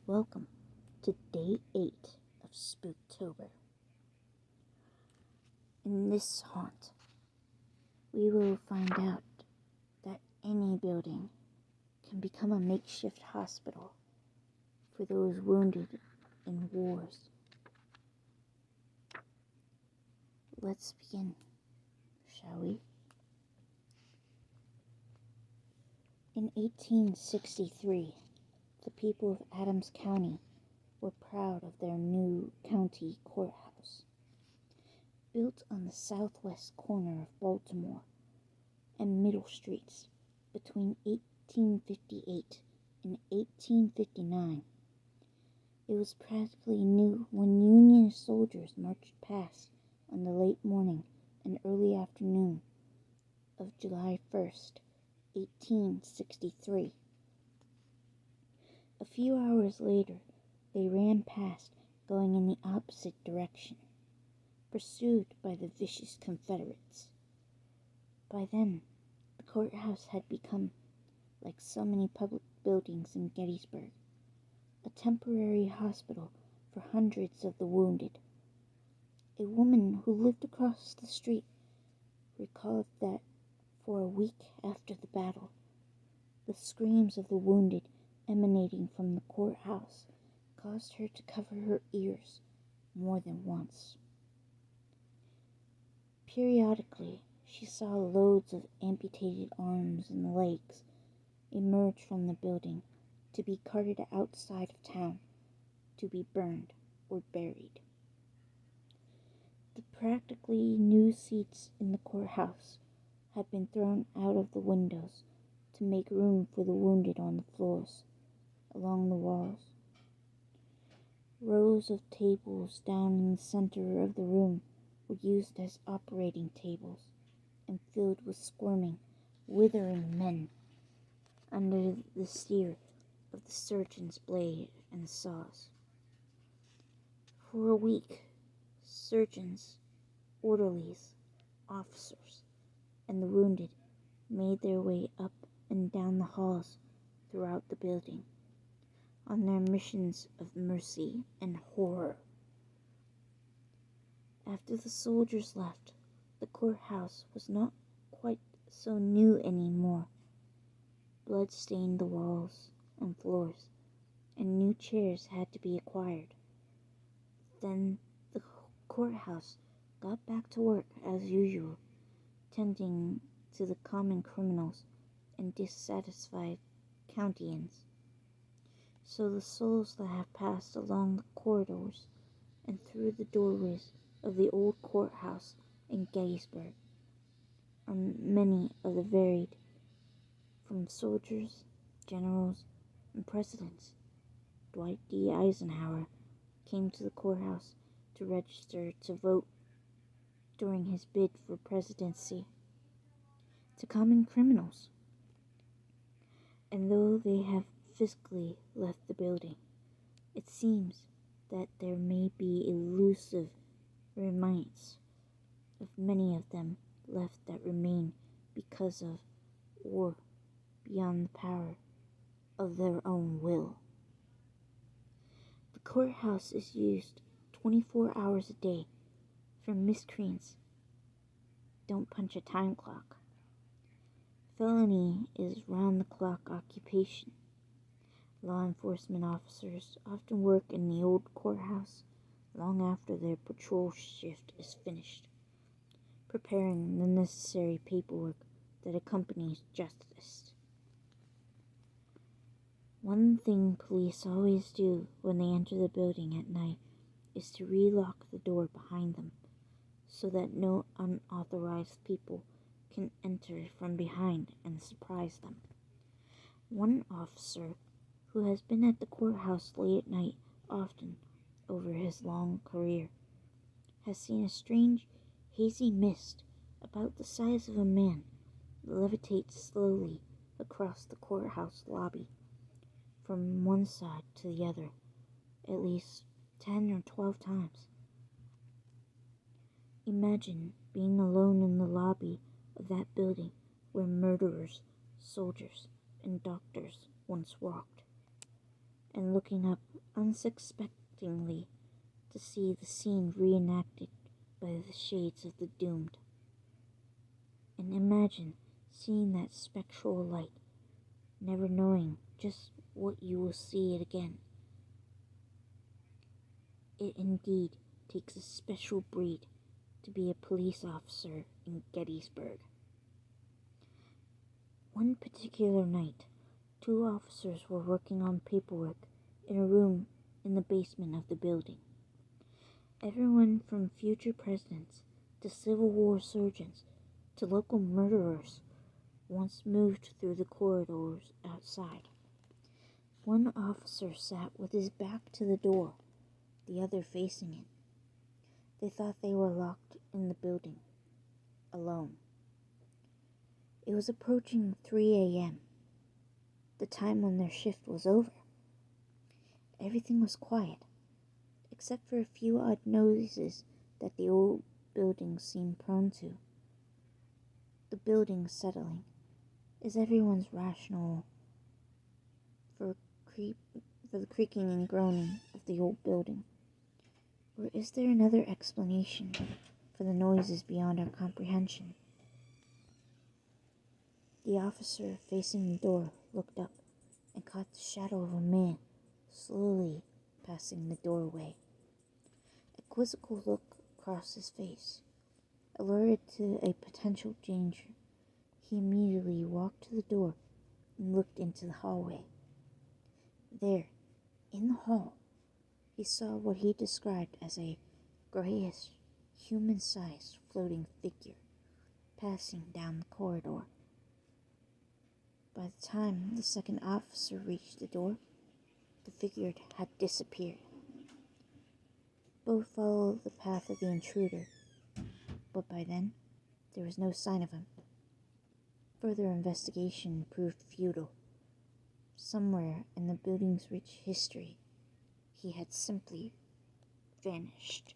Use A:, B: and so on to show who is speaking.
A: Welcome to day 8 of Spooktober. In this haunt, we will find out that any building can become a makeshift hospital for those wounded in wars. Let's begin, shall we? In 1863, the people of Adams County were proud of their new county courthouse. Built on the southwest corner of Baltimore and Middle Streets between 1858 and 1859. It was practically new when Union soldiers marched past on the late morning and early afternoon of July 1st, 1863. A few hours later, they ran past, going in the opposite direction, pursued by the vicious Confederates. By then, the courthouse had become, like so many public buildings in Gettysburg, a temporary hospital for hundreds of the wounded. A woman who lived across the street recalled that for a week after the battle, the screams of the wounded emanating from the courthouse caused her to cover her ears more than once. Periodically, she saw loads of amputated arms and legs emerge from the building to be carted outside of town to be burned or buried. The practically new seats in the courthouse had been thrown out of the windows to make room for the wounded on the floors along the walls. Rows of tables down in the center of the room were used as operating tables and filled with squirming, withering men under the steer of the surgeon's blade and saws. For a week, surgeons, orderlies, officers, and the wounded made their way up and down the halls throughout the building on their missions of mercy and horror. After the soldiers left, the courthouse was not quite so new anymore. Blood stained the walls and floors, and new chairs had to be acquired. Then the courthouse got back to work as usual, tending to the common criminals and dissatisfied countyans. So the souls that have passed along the corridors and through the doorways of the old courthouse in Gettysburg are many of the varied, from soldiers, generals, and presidents. Dwight D. Eisenhower came to the courthouse to register to vote during his bid for presidency, to common criminals. And though they have physically left the building, it seems that there may be elusive remains of many of them left that remain because of, or beyond the power of their own will. The courthouse is used 24 hours a day for miscreants. Don't punch a time clock. Felony is round-the-clock occupation. Law enforcement officers often work in the old courthouse long after their patrol shift is finished, preparing the necessary paperwork that accompanies justice. One thing police always do when they enter the building at night is to relock the door behind them so that no unauthorized people can enter from behind and surprise them. One officer, who has been at the courthouse late at night often over his long career, has seen a strange, hazy mist about the size of a man levitate slowly across the courthouse lobby from one side to the other, at least 10 or 12 times. Imagine being alone in the lobby of that building where murderers, soldiers, and doctors once walked. and looking up unsuspectingly to see the scene reenacted by the shades of the doomed. And imagine seeing that spectral light, never knowing just what you will see it again. It indeed takes a special breed to be a police officer in Gettysburg. One particular night, 2 officers were working on paperwork in a room in the basement of the building. Everyone from future presidents to Civil War surgeons to local murderers once moved through the corridors outside. One officer sat with his back to the door, the other facing it. They thought they were locked in the building, alone. It was approaching 3 a.m., the time when their shift was over. Everything was quiet, except for a few odd noises that the old building seemed prone to. The building settling is everyone's rational for the creaking and groaning of the old building. Or is there another explanation for the noises beyond our comprehension? The officer facing the door looked up and caught the shadow of a man slowly passing the doorway. A quizzical look crossed his face. Alerted to a potential danger, he immediately walked to the door and looked into the hallway. There, in the hall, he saw what he described as a grayish, human-sized floating figure passing down the corridor. By the time the second officer reached the door, the figure had disappeared. Both followed the path of the intruder, but by then, there was no sign of him. Further investigation proved futile. Somewhere in the building's rich history, he had simply vanished.